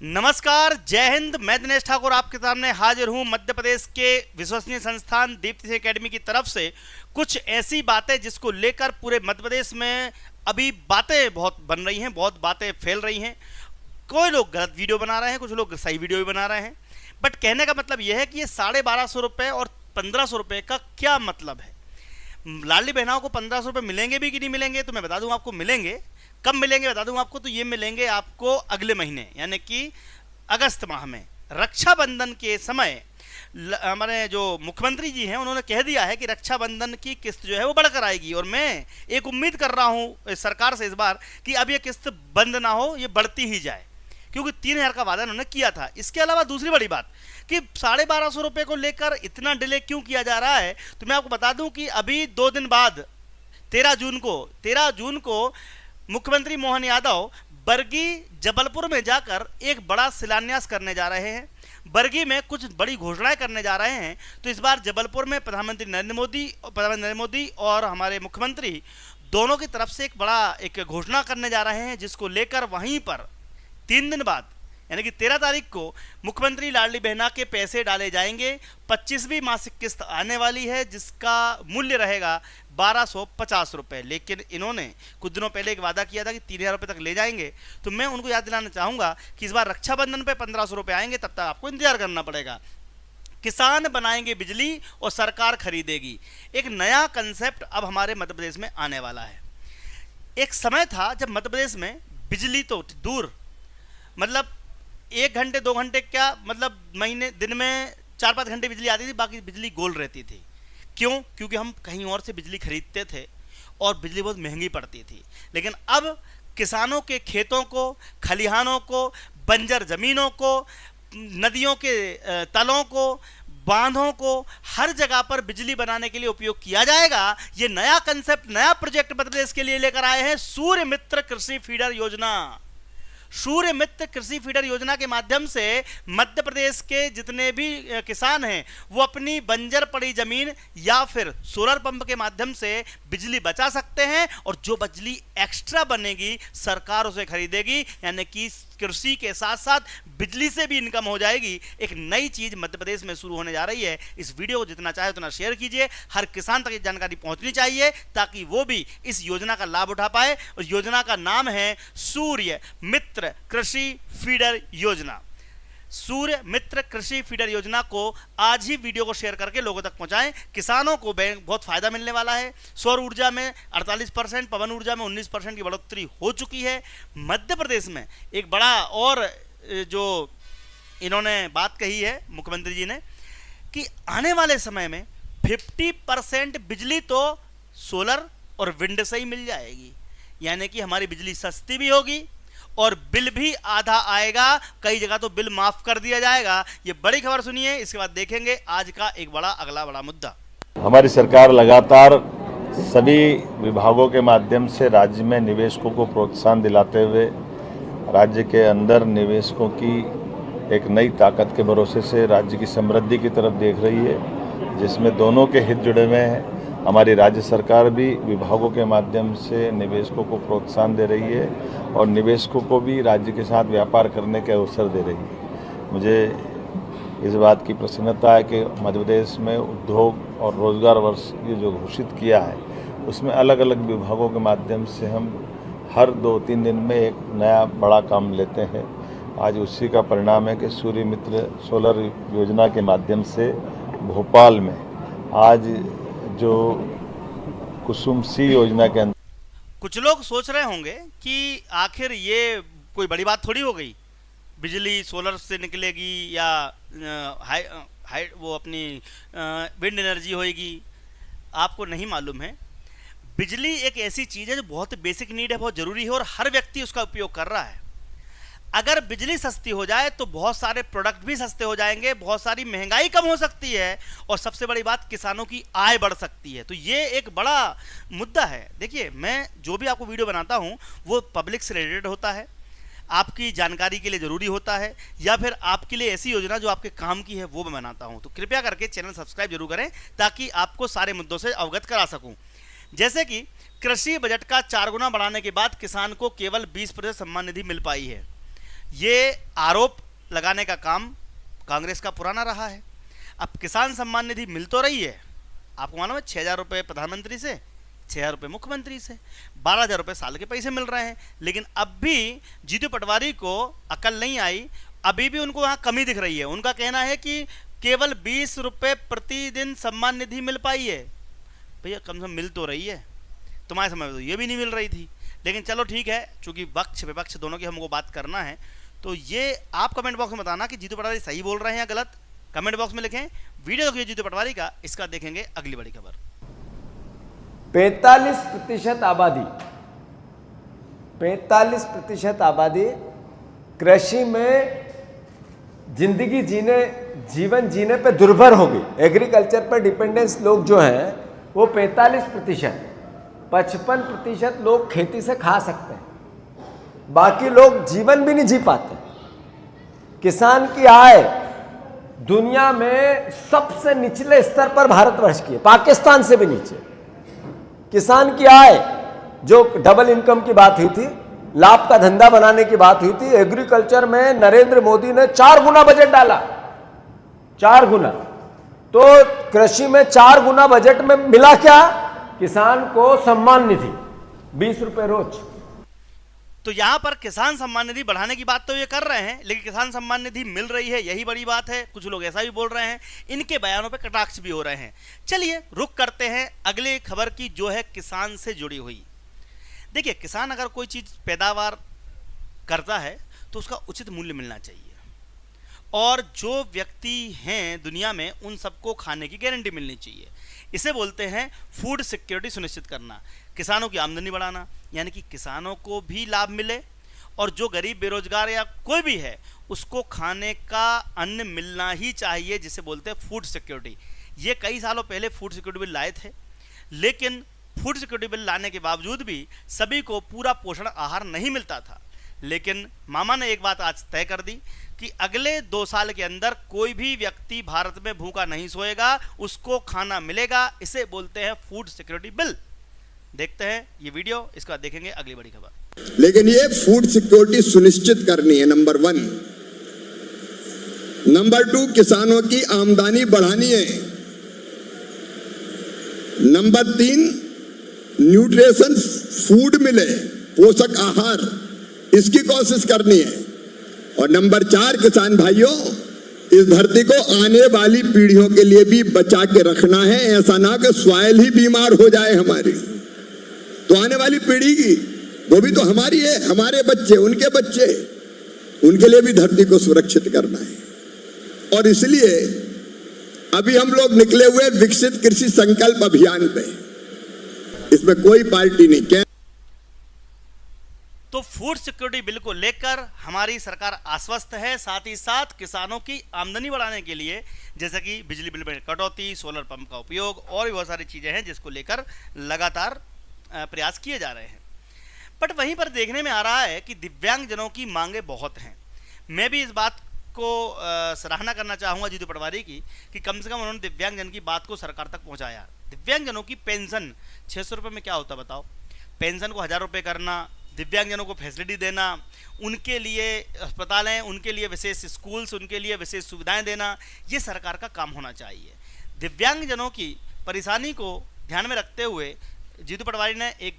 नमस्कार, जय हिंद। मैं दिनेश ठाकुर आपके सामने हाजिर हूं मध्य प्रदेश के विश्वसनीय संस्थान दीप्ति एकेडमी की तरफ से कुछ ऐसी बातें जिसको लेकर पूरे मध्य प्रदेश में अभी बातें बहुत बन रही हैं, बहुत बातें फैल रही हैं। कोई लोग गलत वीडियो बना रहे हैं, कुछ लोग सही वीडियो भी बना रहे हैं। बट कहने का मतलब यह है कि ये 1250 रुपये और 1500 रुपये का क्या मतलब है। लाडली बहनाओं को 1500 रुपये मिलेंगे भी कि नहीं मिलेंगे, तो मैं बता दूं आपको मिलेंगे। कब मिलेंगे बता दूं आपको, तो ये मिलेंगे आपको अगले महीने यानी कि अगस्त माह में रक्षाबंधन के समय। हमारे जो मुख्यमंत्री जी हैं उन्होंने कह दिया है कि रक्षाबंधन की किस्त जो है वो बढ़कर आएगी, और मैं एक उम्मीद कर रहा हूँ सरकार से इस बार कि अब ये किस्त बंद ना हो, ये बढ़ती ही जाए, क्योंकि 3000 का वादा उन्होंने किया था। इसके अलावा दूसरी बड़ी बात कि 1250 रुपये को लेकर इतना डिले क्यों किया जा रहा है, तो मैं आपको बता दूं कि अभी 2 दिन बाद 13 जून को मुख्यमंत्री मोहन यादव बरगी जबलपुर में जाकर एक बड़ा शिलान्यास करने जा रहे हैं। बरगी में कुछ बड़ी घोषणाएं करने जा रहे हैं। तो इस बार जबलपुर में प्रधानमंत्री नरेंद्र मोदी और हमारे मुख्यमंत्री दोनों की तरफ से एक घोषणा करने जा रहे हैं, जिसको लेकर वहीं पर 3 दिन बाद यानी कि 13 तारीख को मुख्यमंत्री लाडली बहना के पैसे डाले जाएंगे। 25वीं मासिक किस्त आने वाली है, जिसका मूल्य रहेगा 1250 रुपये। लेकिन इन्होंने कुछ दिनों पहले एक वादा किया था कि 3000 रुपये तक ले जाएंगे। तो मैं उनको याद दिलाना चाहूँगा कि इस बार रक्षाबंधन पे 1500 रुपये आएंगे, तब तक आपको इंतजार करना पड़ेगा। किसान बनाएंगे बिजली और सरकार खरीदेगी, एक नया कंसेप्ट अब हमारे मध्य प्रदेश में आने वाला है। एक समय था जब मध्य प्रदेश में बिजली तो दूर, मतलब 1 घंटे 2 घंटे क्या, मतलब दिन में 4-5 घंटे बिजली आती थी, बाकी बिजली गोल रहती थी। क्यों? क्योंकि हम कहीं और से बिजली खरीदते थे और बिजली बहुत महंगी पड़ती थी। लेकिन अब किसानों के खेतों को, खलिहानों को, बंजर जमीनों को, नदियों के तलों को, बांधों को, हर जगह पर बिजली बनाने के लिए उपयोग किया जाएगा। ये नया कंसेप्ट, नया प्रोजेक्ट मध्य प्रदेश के लिए लेकर आए हैं सूर्य मित्र कृषि फीडर योजना। सूर्य मित्र कृषि फीडर योजना के माध्यम से मध्य प्रदेश के जितने भी किसान हैं वो अपनी बंजर पड़ी जमीन या फिर सोलर पंप के माध्यम से बिजली बचा सकते हैं, और जो बिजली एक्स्ट्रा बनेगी सरकार उसे खरीदेगी, यानी कि कृषि के साथ साथ बिजली से भी इनकम हो जाएगी। एक नई चीज मध्य प्रदेश में शुरू होने जा रही है। इस वीडियो को जितना चाहे उतना शेयर कीजिए, हर किसान तक ये जानकारी पहुंचनी चाहिए ताकि वो भी इस योजना का लाभ उठा पाए। और योजना का नाम है सूर्य मित्र कृषि फीडर योजना। सूर्य मित्र कृषि फीडर योजना को आज ही वीडियो को शेयर करके लोगों तक पहुंचाएं। किसानों को बहुत फायदा मिलने वाला है। सौर ऊर्जा में 48%, पवन ऊर्जा में 19% की बढ़ोतरी हो चुकी है। मध्य प्रदेश में एक बड़ा और जो इन्होंने बात कही है मुख्यमंत्री जी ने कि आने वाले समय में 50% बिजली तो सोलर और विंड से ही मिल जाएगी, यानी कि हमारी बिजली सस्ती भी होगी और बिल भी आधा आएगा। कई जगह तो बिल माफ कर दिया जाएगा। ये बड़ी खबर सुनिए, इसके बाद देखेंगे आज का एक अगला बड़ा मुद्दा। हमारी सरकार लगातार सभी विभागों के माध्यम से राज्य में निवेशकों को प्रोत्साहन दिलाते हुए राज्य के अंदर निवेशकों की एक नई ताकत के भरोसे से राज्य की समृद्धि की तरफ देख रही है, जिसमें दोनों के हित जुड़े हुए हैं। हमारी राज्य सरकार भी विभागों के माध्यम से निवेशकों को प्रोत्साहन दे रही है और निवेशकों को भी राज्य के साथ व्यापार करने के अवसर दे रही है। मुझे इस बात की प्रसन्नता है कि मध्य प्रदेश में उद्योग और रोजगार वर्ष ये जो घोषित किया है उसमें अलग अलग विभागों के माध्यम से हम हर 2-3 दिन में एक नया बड़ा काम लेते हैं। आज उसी का परिणाम है कि सूर्य मित्र सोलर योजना के माध्यम से भोपाल में आज जो कुसुम सी योजना के अंदर कुछ लोग सोच रहे होंगे कि आखिर ये कोई बड़ी बात थोड़ी हो गई, बिजली सोलर से निकलेगी या वो अपनी विंड एनर्जी होएगी। आपको नहीं मालूम है, बिजली एक ऐसी चीज़ है जो बहुत बेसिक नीड है, बहुत ज़रूरी है और हर व्यक्ति उसका उपयोग कर रहा है। अगर बिजली सस्ती हो जाए तो बहुत सारे प्रोडक्ट भी सस्ते हो जाएंगे, बहुत सारी महंगाई कम हो सकती है और सबसे बड़ी बात किसानों की आय बढ़ सकती है। तो ये एक बड़ा मुद्दा है। देखिए, मैं जो भी आपको वीडियो बनाता हूँ वो पब्लिक से रिलेटेड होता है, आपकी जानकारी के लिए ज़रूरी होता है, या फिर आपके लिए ऐसी योजना जो आपके काम की है वो मैं बनाता हूँ। तो कृपया करके चैनल सब्सक्राइब जरूर करें ताकि आपको सारे मुद्दों से अवगत करा सकूँ। जैसे कि कृषि बजट का 4 गुना बढ़ाने के बाद किसान को केवल 20% सम्मान निधि मिल पाई है। ये आरोप लगाने का काम कांग्रेस का पुराना रहा है। अब किसान सम्मान निधि मिल तो रही है, आपको मालूम है 6,000 रुपये प्रधानमंत्री से, 6,000 रुपये मुख्यमंत्री से, 12,000 रुपये साल के पैसे मिल रहे हैं। लेकिन अब भी जीतू पटवारी को अकल नहीं आई, अभी भी उनको वहाँ कमी दिख रही है। उनका कहना है कि केवल 20 रुपये प्रतिदिन सम्मान निधि मिल पाई है। भैया कम से कम मिल तो रही है, तुम्हारे समय में तो ये भी नहीं मिल रही थी। लेकिन चलो ठीक है, चूंकि पक्ष विपक्ष दोनों की हमको बात करना है, तो ये आप कमेंट बॉक्स में बताना कि जीतू पटवारी सही बोल रहे हैं या गलत। कमेंट बॉक्स में लिखें। वीडियो देखिए जीतू पटवारी का, इसका देखेंगे अगली बड़ी खबर। 45% आबादी 45% आबादी कृषि में जीवन जीने पे दुर्भर हो गई। एग्रीकल्चर पर डिपेंडेंस लोग जो हैं वो 45%, 55% लोग खेती से खा सकते हैं, बाकी लोग जीवन भी नहीं जी पाते। किसान की आय दुनिया में सबसे निचले स्तर पर भारतवर्ष की है, पाकिस्तान से भी नीचे। किसान की आय, जो डबल इनकम की बात हुई थी, लाभ का धंधा बनाने की बात हुई थी, एग्रीकल्चर में नरेंद्र मोदी ने 4 गुना बजट डाला, 4 गुना। तो कृषि में 4 गुना बजट में मिला क्या? किसान को सम्मान निधि 20 रुपए रोज। तो यहां पर किसान सम्मान निधि बढ़ाने की बात तो ये कर रहे हैं, लेकिन किसान सम्मान निधि मिल रही है, यही बड़ी बात है। कुछ लोग ऐसा भी बोल रहे हैं, इनके बयानों पे कटाक्ष भी हो रहे हैं। चलिए रुक करते हैं अगली खबर की, जो है किसान से जुड़ी हुई। देखिए, किसान अगर कोई चीज पैदावार करता है तो उसका उचित मूल्य मिलना चाहिए, और जो व्यक्ति हैं दुनिया में उन सबको खाने की गारंटी मिलनी चाहिए। इसे बोलते हैं फूड सिक्योरिटी सुनिश्चित करना, किसानों की आमदनी बढ़ाना, यानी कि किसानों को भी लाभ मिले और जो गरीब बेरोजगार या कोई भी है उसको खाने का अन्न मिलना ही चाहिए, जिसे बोलते हैं फूड सिक्योरिटी। ये कई सालों पहले फूड सिक्योरिटी बिल लाए थे, लेकिन फूड सिक्योरिटी बिल लाने के बावजूद भी सभी को पूरा पोषण आहार नहीं मिलता था। लेकिन मामा ने एक बात आज तय कर दी कि अगले 2 साल के अंदर कोई भी व्यक्ति भारत में भूखा नहीं सोएगा, उसको खाना मिलेगा। इसे बोलते हैं फूड सिक्योरिटी बिल। देखते हैं ये वीडियो, इसका देखेंगे अगली बड़ी खबर। लेकिन ये फूड सिक्योरिटी सुनिश्चित करनी है, नंबर 1। नंबर 2, किसानों की आमदनी बढ़ानी है। नंबर 3, न्यूट्रिशन फूड मिले, पोषक आहार, इसकी कोशिश करनी है। और नंबर 4, किसान भाइयों, इस धरती को आने वाली पीढ़ियों के लिए भी बचा के रखना है। ऐसा ना कि सॉइल ही बीमार हो जाए हमारी, तो आने वाली पीढ़ी की, वो भी तो हमारी है, हमारे बच्चे, उनके बच्चे, उनके लिए भी धरती को सुरक्षित करना है। और इसलिए अभी हम लोग निकले हुए विकसित कृषि संकल्प अभियान पे, इसमें कोई पार्टी नहीं। क्या तो फूड सिक्योरिटी बिल को लेकर हमारी सरकार आश्वस्त है, साथ ही साथ किसानों की आमदनी बढ़ाने के लिए, जैसे कि बिजली बिल में कटौती, सोलर पंप का उपयोग और भी बहुत सारी चीजें हैं जिसको लेकर लगातार प्रयास किए जा रहे हैं। बट वहीं पर देखने में आ रहा है कि दिव्यांगजनों की मांगे बहुत हैं। मैं भी इस बात को सराहना करना चाहूँगा जीतू पटवारी की, कि कम से कम उन्होंने दिव्यांगजन की बात को सरकार तक पहुँचाया। दिव्यांगजनों की पेंशन 600 रुपये में क्या होता बताओ? पेंशन को 1000 रुपये करना, दिव्यांगजनों को फैसिलिटी देना, उनके लिए अस्पताल हैं, उनके लिए विशेष स्कूल्स, उनके लिए विशेष सुविधाएं देना, ये सरकार का काम होना चाहिए। दिव्यांगजनों की परेशानी को ध्यान में रखते हुए जीतू पटवारी ने एक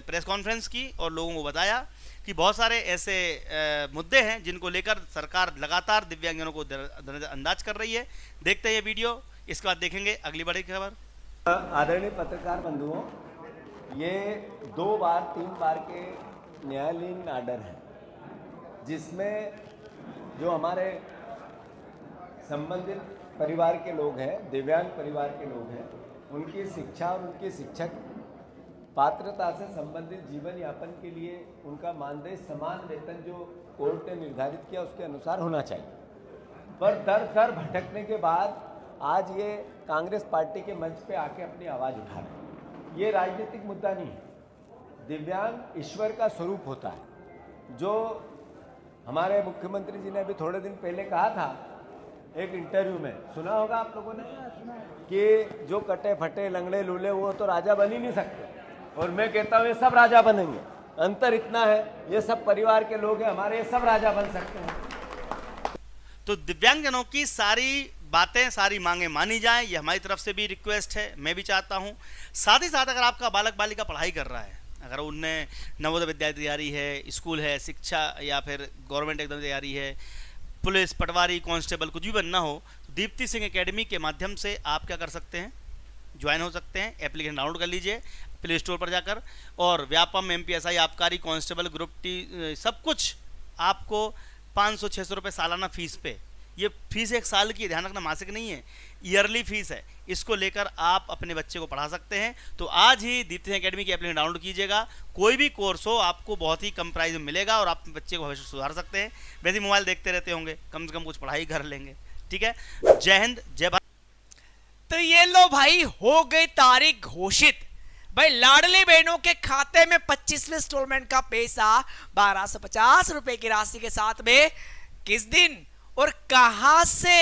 प्रेस कॉन्फ्रेंस की और लोगों को बताया कि बहुत सारे ऐसे मुद्दे हैं जिनको लेकर सरकार लगातार दिव्यांगजनों को अंदाज कर रही है। देखते हैं ये वीडियो, इसके बाद देखेंगे अगली बड़ी खबर। आदरणीय पत्रकार बंधुओं, ये 2 बार 3 बार के न्यायालयीन आर्डर है, जिसमें जो हमारे संबंधित परिवार के लोग हैं, दिव्यांग परिवार के लोग हैं, उनकी शिक्षा और उनकी शिक्षक पात्रता से संबंधित जीवन यापन के लिए उनका मानदेय समान वेतन जो कोर्ट ने निर्धारित किया उसके अनुसार होना चाहिए। पर दर दर भटकने के बाद आज ये कांग्रेस पार्टी के मंच पे आके अपनी आवाज़ उठा रहे हैं। ये राजनीतिक मुद्दा नहीं है। दिव्यांग ईश्वर का स्वरूप होता है। जो हमारे मुख्यमंत्री जी ने अभी थोड़े दिन पहले कहा था एक इंटरव्यू में, सुना होगा आप लोगों ने, कि जो कटे फटे लंगड़े लूले वो तो राजा बन ही नहीं सकते, और मैं कहता हूँ ये सब राजा बनेंगे अंतर इतना है, ये सब परिवार के लोग हैं हमारे, ये सब राजा बन सकते हैं। तो दिव्यांगजनों की सारी बातें, सारी मांगे मानी जाएं, ये हमारी तरफ से भी रिक्वेस्ट है, मैं भी चाहता हूं। साथ ही साथ अगर आपका बालक बालिका पढ़ाई कर रहा है, अगर उनने नवोदय विद्यालय तैयारी है, स्कूल है, शिक्षा या फिर गवर्नमेंट एग्जाम तैयारी है, पुलिस, पटवारी, कांस्टेबल कुछ भी बनना हो, दीप्ति सिंह एकेडमी के माध्यम से आप क्या कर सकते हैं, ज्वाइन हो सकते हैं। एप्लीकेशन डाउनलोड कर लीजिए प्ले स्टोर पर जाकर, और व्यापम, MPSI, आबकारी, कांस्टेबल, ग्रुप टी, सब कुछ आपको 500-600 रुपये सालाना फीस पे, ये फीस 1 साल की है, ध्यान रखना, मासिक नहीं है, ईयरली फीस है। इसको लेकर आप अपने बच्चे को पढ़ा सकते हैं। तो आज ही दीप्ति एकेडमी की एप्लीकेशन डाउनलोड कीजिएगा, कोई भी कोर्स हो आपको बहुत ही कम प्राइस में मिलेगा और आप बच्चे को भविष्य सुधार सकते हैं। वैसे मोबाइल देखते रहते होंगे, कम से कम कुछ पढ़ाई कर लेंगे। ठीक है, जय हिंद, जय भारत। तो ये लो भाई, हो गई तारीख घोषित। भाई लाडली बहनों के खाते में 25वें इंस्टॉलमेंट का पैसा 1250 रुपए की राशि के साथ में किस दिन और कहां से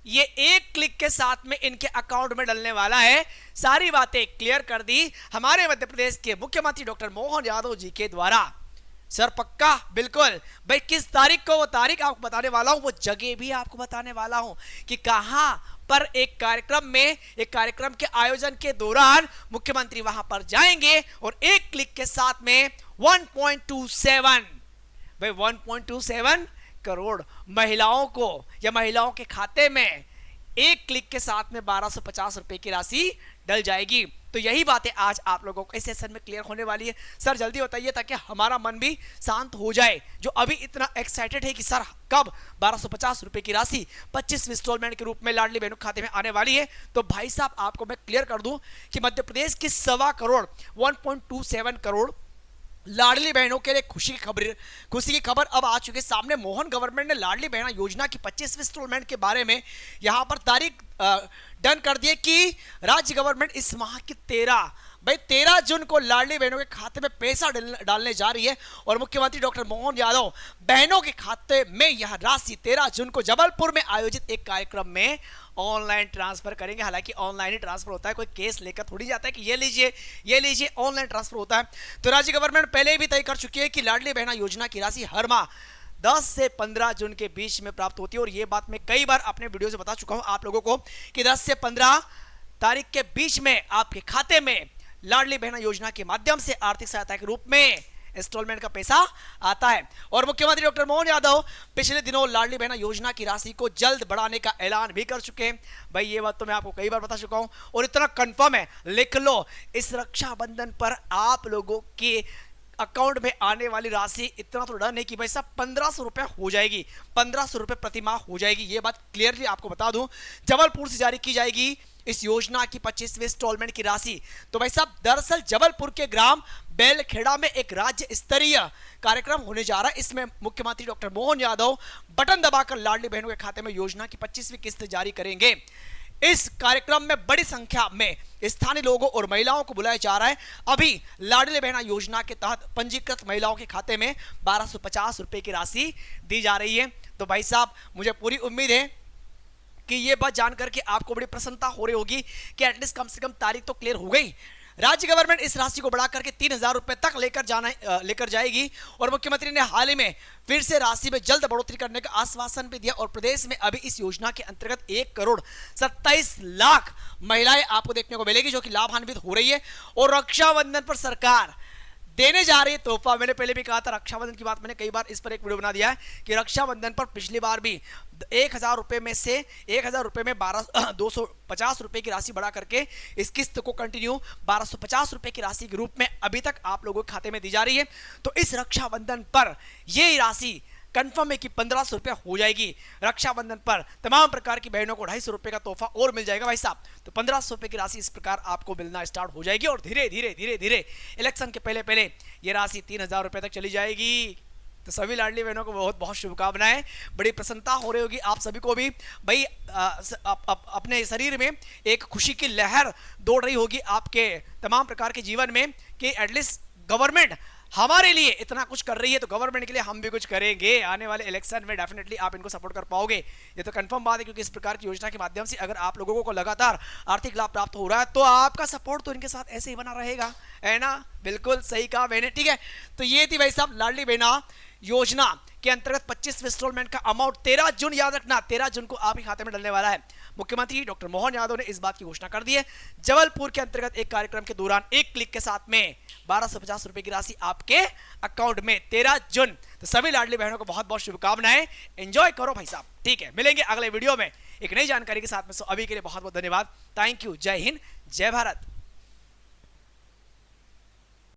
ये एक क्लिक के साथ में इनके अकाउंट में डलने वाला है, सारी बातें क्लियर कर दी हमारे मध्य प्रदेश के मुख्यमंत्री डॉक्टर मोहन यादव जी के द्वारा। सर पक्का, बिल्कुल भाई, किस तारीख को, वो तारीख आपको बताने वाला हूं, वो जगह भी आपको बताने वाला हूं कि कहां पर एक कार्यक्रम के आयोजन के दौरान मुख्यमंत्री वहां पर जाएंगे और एक क्लिक के साथ में 1.27 भाई 1.27 करोड़ महिलाओं को या महिलाओं के खाते में एक क्लिक के साथ में 1250 रुपए की राशि डल जाएगी। तो यही बातें आज आप लोगों को इस सेशन में क्लियर होने वाली है। सर जल्दी बताइए ताकि हमारा मन भी शांत हो जाए, जो अभी इतना एक्साइटेड है कि सर कब 1250 रुपए की राशि 25वें इंस्टॉलमेंट के रूप में लाडली बहनों के खाते में आने वाली है। तो भाई साहब आपको मैं क्लियर कर दूं कि मध्य प्रदेश की 1.25 करोड़ 1.27 करोड़ लाडली बहनों के लिए खुशी की खबर अब आ चुकी है सामने। मोहन गवर्नमेंट ने लाडली बहना योजना की 25वें इंस्टॉलमेंट के बारे में यहां पर तारीख डन कर दिए कि राज्य गवर्नमेंट इस माह की 13 जून को लाडली बहनों के खाते में पैसा डालने जा रही है और मुख्यमंत्री डॉक्टर मोहन यादव बहनों के खाते में यह राशि 13 जून को जबलपुर में आयोजित एक कार्यक्रम में ऑनलाइन ट्रांसफर करेंगे। हालांकि ऑनलाइन ही ट्रांसफर होता है, कोई केस लेकर थोड़ी जाता है कि ये लीजिए, ऑनलाइन ट्रांसफर होता है। तो राज्य गवर्नमेंट पहले भी तय कर चुकी है कि लाडली बहना योजना की राशि हर माह 10 से 15 जून के बीच में प्राप्त होती है। और ये बात मैं कई बार अपने वीडियो से बता चुका हूं आप लोगों को कि 10 से 15 तारीख के बीच में आपके खाते में लाडली बहना योजना के माध्यम से आर्थिक सहायता के रूप में इंस्टॉलमेंट का पैसा आता है। और मुख्यमंत्री डॉक्टर मोहन यादव पिछले दिनों लाडली बहना योजना की राशि को जल्द बढ़ाने का ऐलान भी कर चुके हैं। भाई ये बात तो मैं आपको कई बार बता चुका हूं और इतना कंफर्म है, लिख लो, इस रक्षाबंधन पर आप लोगों के अकाउंट में आने वाली राशि इतना तो डर नहीं कि भाई साहब 1500 रुपए हो जाएगी, 1500 रुपए प्रति माह हो जाएगी। ये बात क्लियरली आपको बता दूं, जबलपुर से जारी की जाएगी इस योजना की 25वें इंस्टॉलमेंट की राशि। तो भाई साहब दरअसल जबलपुर के ग्राम बेलखेड़ा में एक राज्य स्तरीय कार्यक्रम होने जा रहा है। इसमें मुख्यमंत्री डॉक्टर मोहन यादव बटन दबाकर लाडली बहनों के खाते में योजना की 25वीं किस्त जारी करेंगे। इस कार्यक्रम में बड़ी संख्या में स्थानीय लोगों और महिलाओं को बुलाया जा रहा है। अभी लाडली बहना योजना के तहत पंजीकृत महिलाओं के खाते में 1250 रुपए की राशि दी जा रही है। तो भाई साहब मुझे पूरी उम्मीद है कि ये बात जानकर के आपको बड़ी प्रसन्नता हो रही होगी कि एटलीस्ट कम से कम तारीख तो क्लियर हो गई। राज्य गवर्नमेंट इस राशि को बढ़ाकर के 3000 रुपए तक लेकर जाएगी और मुख्यमंत्री ने हाल ही में फिर से राशि में जल्द बढ़ोतरी करने का आश्वासन भी दिया। और प्रदेश में अभी इस योजना के अंतर्गत 1 करोड़ 27 लाख महिलाएं आपको देखने को मिलेगी जो कि लाभान्वित हो रही है। और रक्षाबंधन पर सरकार देने जा रही है तोहफा। मैंने पहले भी कहा था रक्षाबंधन की बात, मैंने कई बार इस पर एक वीडियो बना दिया है कि रक्षाबंधन पर पिछली बार भी 1000 रुपए में से 1000 रुपए में 250 रुपए की राशि बढ़ा करके इस किस्त को कंटिन्यू 1250 रुपए की राशि के रूप में अभी तक आप लोगों के खाते में दी जा रही है। तो इस रक्षाबंधन पर यह राशि कंफर्म है कि 1500 रुपए हो जाएगी। रक्षाबंधन पर तमाम प्रकार की बहनों को 250 रुपए का तोहफा और मिल जाएगा भाई साहब। तो 1500 रुपए की राशि इस प्रकार आपको मिलना स्टार्ट हो जाएगी और धीरे धीरे इलेक्शन के पहले ये राशि 3000 रुपए तक चली जाएगी। तो सभी लाडली बहनों को बहुत बहुत शुभकामनाएं। बड़ी प्रसन्नता हो रही होगी आप सभी को भी भाई, अपने शरीर में एक खुशी की लहर दौड़ रही होगी आपके तमाम प्रकार के जीवन में कि एटलीस्ट गवर्नमेंट हमारे लिए इतना कुछ कर रही है तो गवर्नमेंट के लिए हम भी कुछ करेंगे। आने वाले इलेक्शन में डेफिनेटली आप इनको सपोर्ट कर पाओगे, ये तो कंफर्म बात है, क्योंकि इस प्रकार की योजना के माध्यम से अगर आप लोगों को लगातार आर्थिक लाभ प्राप्त हो रहा है तो आपका सपोर्ट तो इनके साथ ऐसे ही बना रहेगा, है ना। बिल्कुल सही कहा मैंने, ठीक है। तो ये थी भाई साहब लाडली बहना योजना के अंतर्गत 25 इंस्टॉलमेंट का अमाउंट 13 जून, याद रखना 13 जून को आपके खाते में डलने वाला है। मुख्यमंत्री डॉक्टर मोहन यादव ने इस बात की घोषणा कर दी है। जबलपुर के अंतर्गत एक कार्यक्रम के दौरान एक क्लिक के साथ में 1250 रुपए की राशि आपके अकाउंट में 13 जून। तो सभी लाडली बहनों को बहुत बहुत शुभकामनाएं, एंजॉय करो भाई साहब, ठीक है। मिलेंगे अगले वीडियो में एक नई जानकारी के साथ में। सो अभी के लिए बहुत बहुत धन्यवाद, थैंक यू, जय हिंद, जय भारत।